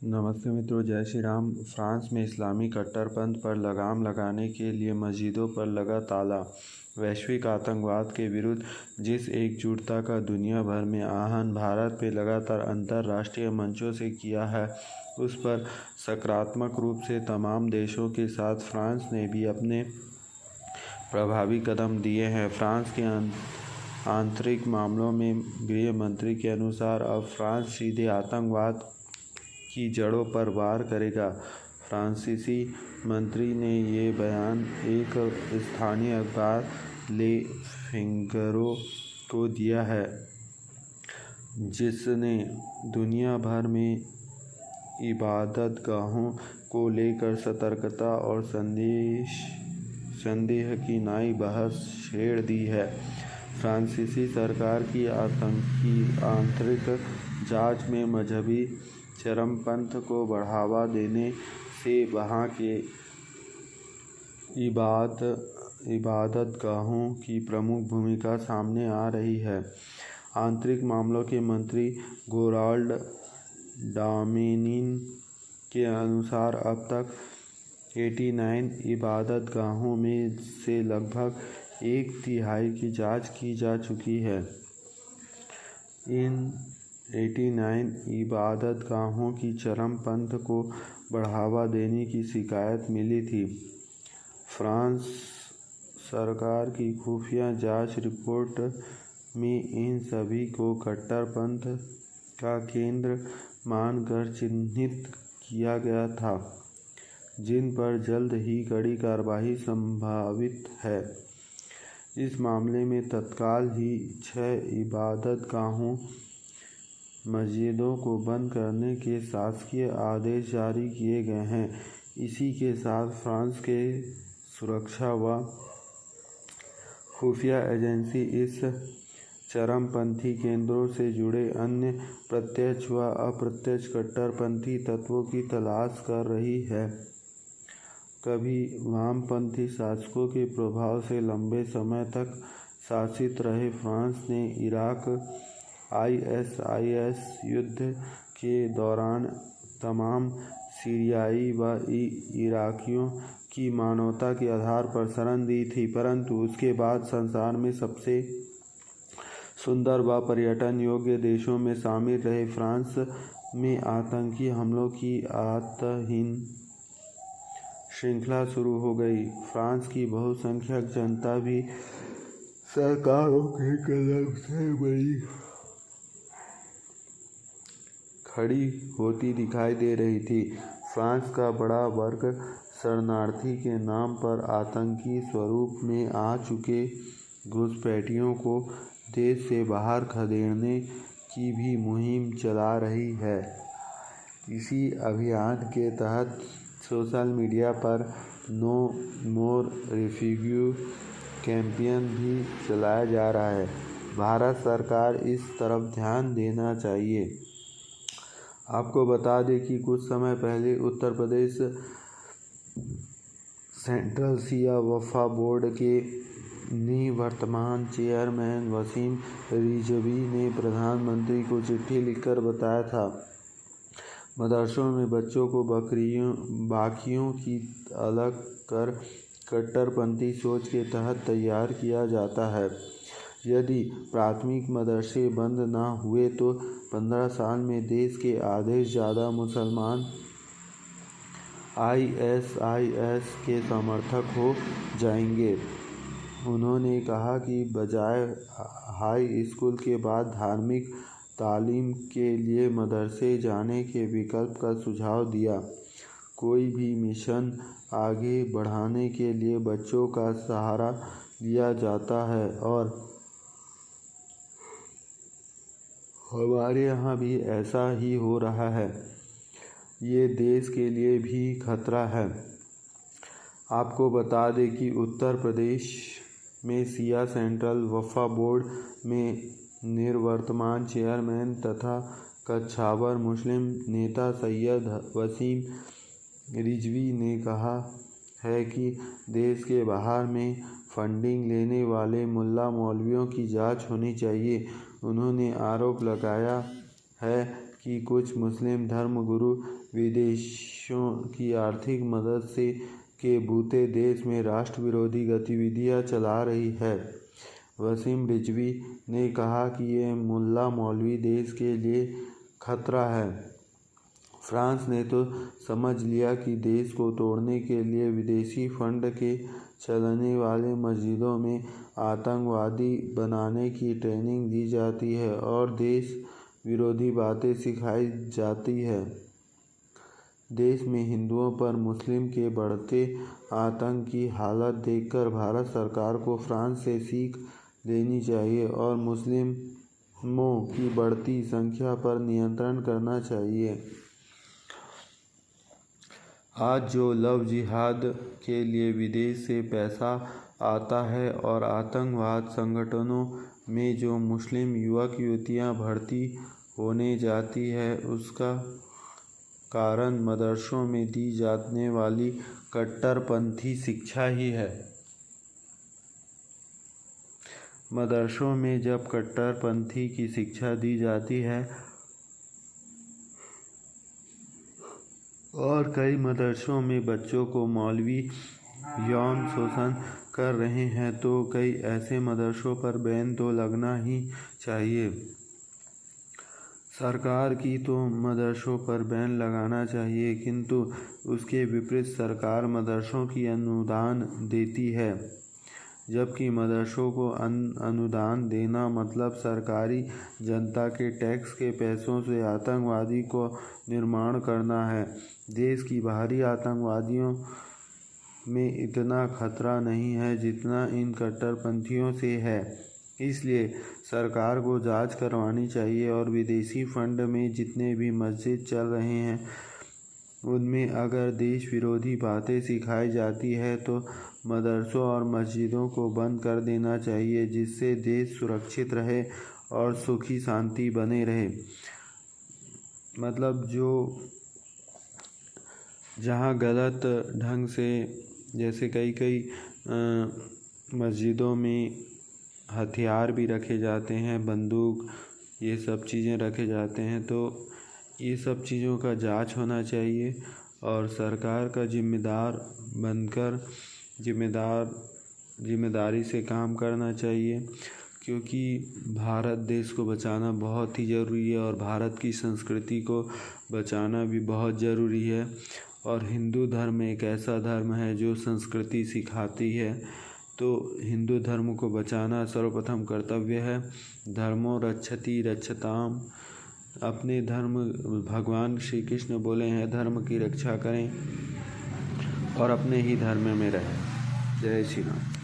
नमस्ते मित्रों, जय श्री राम। फ्रांस में इस्लामी कट्टरपंथ पर लगाम लगाने के लिए मस्जिदों पर लगा ताला। वैश्विक आतंकवाद के विरुद्ध जिस एकजुटता का दुनिया भर में आह्वान भारत ने लगातार अंतर्राष्ट्रीय मंचों से किया है, उस पर सकारात्मक रूप से तमाम देशों के साथ फ्रांस ने भी अपने प्रभावी कदम दिए हैं। फ्रांस के आंतरिक मामलों में गृह मंत्री के अनुसार अब फ्रांस सीधे आतंकवाद की जड़ों पर वार करेगा। फ्रांसीसी मंत्री ने ये बयान एक स्थानीय अखबार ले फिगरो को दिया है, जिसने दुनिया भर में इबादतगाहों को लेकर सतर्कता और संदेह की नई बहस छेड़ दी है। फ्रांसीसी सरकार की आंतरिक जांच में मजहबी चरमपंथ को बढ़ावा देने से वहाँ के इबादतगाहों की प्रमुख भूमिका सामने आ रही है। आंतरिक मामलों के मंत्री गेराल्ड डार्मेनिन के अनुसार अब तक 89 इबादतगाहों में से लगभग 1/3 की जांच की जा चुकी है। इन 89 इबादतगाहों की चरमपंथ को बढ़ावा देने की शिकायत मिली थी। फ्रांस सरकार की खुफिया जांच रिपोर्ट में इन सभी को कट्टरपंथ का केंद्र मानकर चिन्हित किया गया था, जिन पर जल्द ही कड़ी कार्रवाई संभावित है। इस मामले में तत्काल ही 6 इबादतगाहों मस्जिदों को बंद करने के शासकीय आदेश जारी किए गए हैं। इसी के साथ फ्रांस के सुरक्षा व खुफिया एजेंसी इस चरमपंथी केंद्रों से जुड़े अन्य प्रत्यक्ष व अप्रत्यक्ष कट्टरपंथी तत्वों की तलाश कर रही है। कभी वामपंथी शासकों के प्रभाव से लंबे समय तक शासित रहे फ्रांस ने इराक ISIS युद्ध के दौरान तमाम सीरियाई व इराकियों की मानवता के आधार पर शरण दी थी, परंतु उसके बाद संसार में सबसे सुंदर व पर्यटन योग्य देशों में शामिल रहे फ्रांस में आतंकी हमलों की अंतहीन श्रृंखला शुरू हो गई। फ्रांस की बहुसंख्यक जनता भी सरकारों के कदम से बड़ी खड़ी होती दिखाई दे रही थी। फ्रांस का बड़ा वर्ग शरणार्थी के नाम पर आतंकी स्वरूप में आ चुके घुसपैठियों को देश से बाहर खदेड़ने की भी मुहिम चला रही है। इसी अभियान के तहत सोशल मीडिया पर नो मोर रेफ्यूजी कैंपेन भी चलाया जा रहा है। भारत सरकार इस तरफ ध्यान देना चाहिए। आपको बता दें कि कुछ समय पहले उत्तर प्रदेश सेंट्रल शिया वक्फ बोर्ड के निवर्तमान चेयरमैन वसीम रिजवी ने प्रधानमंत्री को चिट्ठी लिखकर बताया था, मदरसों में बच्चों को बाकियों की अलग कर कट्टरपंथी सोच के तहत तैयार किया जाता है। यदि प्राथमिक मदरसे बंद न हुए तो 15 साल में देश के आधे से ज़्यादा मुसलमान ISIS के समर्थक हो जाएंगे। उन्होंने कहा कि बजाय हाई स्कूल के बाद धार्मिक तालीम के लिए मदरसे जाने के विकल्प का सुझाव दिया। कोई भी मिशन आगे बढ़ाने के लिए बच्चों का सहारा लिया जाता है और हमारे यहाँ भी ऐसा ही हो रहा है। ये देश के लिए भी खतरा है। आपको बता दें कि उत्तर प्रदेश में शिया सेंट्रल वक्फ बोर्ड में निवर्तमान चेयरमैन तथा कछावर मुस्लिम नेता सैयद वसीम रिजवी ने कहा है कि देश के बाहर में फंडिंग लेने वाले मुल्ला मौलवियों की जांच होनी चाहिए। उन्होंने आरोप लगाया है कि कुछ मुस्लिम धर्मगुरु विदेशियों की आर्थिक मदद से के बूते देश में राष्ट्र विरोधी गतिविधियां चला रही है। वसीम रिजवी ने कहा कि ये मुल्ला मौलवी देश के लिए खतरा है। फ्रांस ने तो समझ लिया कि देश को तोड़ने के लिए विदेशी फंड के चलने वाले मस्जिदों में आतंकवादी बनाने की ट्रेनिंग दी जाती है और देश विरोधी बातें सिखाई जाती है। देश में हिंदुओं पर मुस्लिम के बढ़ते आतंक की हालत देखकर भारत सरकार को फ्रांस से सीख लेनी चाहिए और मुस्लिमों की बढ़ती संख्या पर नियंत्रण करना चाहिए। आज जो लव जिहाद के लिए विदेश से पैसा आता है और आतंकवाद संगठनों में जो मुस्लिम युवक युवतियां भर्ती होने जाती है, उसका कारण मदरसों में दी जाने वाली कट्टरपंथी शिक्षा ही है। मदरसों में जब कट्टरपंथी की शिक्षा दी जाती है और कई मदरसों में बच्चों को मौलवी यौन शोषण कर रहे हैं, तो कई ऐसे मदरसों पर बैन तो लगना ही चाहिए। सरकार की तो मदरसों पर बैन लगाना चाहिए, किंतु उसके विपरीत सरकार मदरसों की अनुदान देती है, जबकि मदरसों को अनुदान देना मतलब सरकारी जनता के टैक्स के पैसों से आतंकवादी को निर्माण करना है। देश की बाहरी आतंकवादियों में इतना खतरा नहीं है जितना इन कट्टरपंथियों से है। इसलिए सरकार को जांच करवानी चाहिए और विदेशी फंड में जितने भी मस्जिद चल रहे हैं उनमें अगर देश विरोधी बातें सिखाई जाती है तो मदरसों और मस्जिदों को बंद कर देना चाहिए, जिससे देश सुरक्षित रहे और सुखी शांति बने रहे। मतलब जहाँ गलत ढंग से, जैसे कई मस्जिदों में हथियार भी रखे जाते हैं, बंदूक, ये सब चीज़ें रखे जाते हैं, तो ये सब चीज़ों का जांच होना चाहिए और सरकार का जिम्मेदार बनकर जिम्मेदारी से काम करना चाहिए, क्योंकि भारत देश को बचाना बहुत ही ज़रूरी है और भारत की संस्कृति को बचाना भी बहुत ज़रूरी है। और हिंदू धर्म एक ऐसा धर्म है जो संस्कृति सिखाती है, तो हिंदू धर्म को बचाना सर्वप्रथम कर्तव्य है। धर्मो रक्षति रक्षताम, अपने धर्म, भगवान श्री कृष्ण बोले हैं धर्म की रक्षा करें और अपने ही धर्म में रहें। जय श्री राम।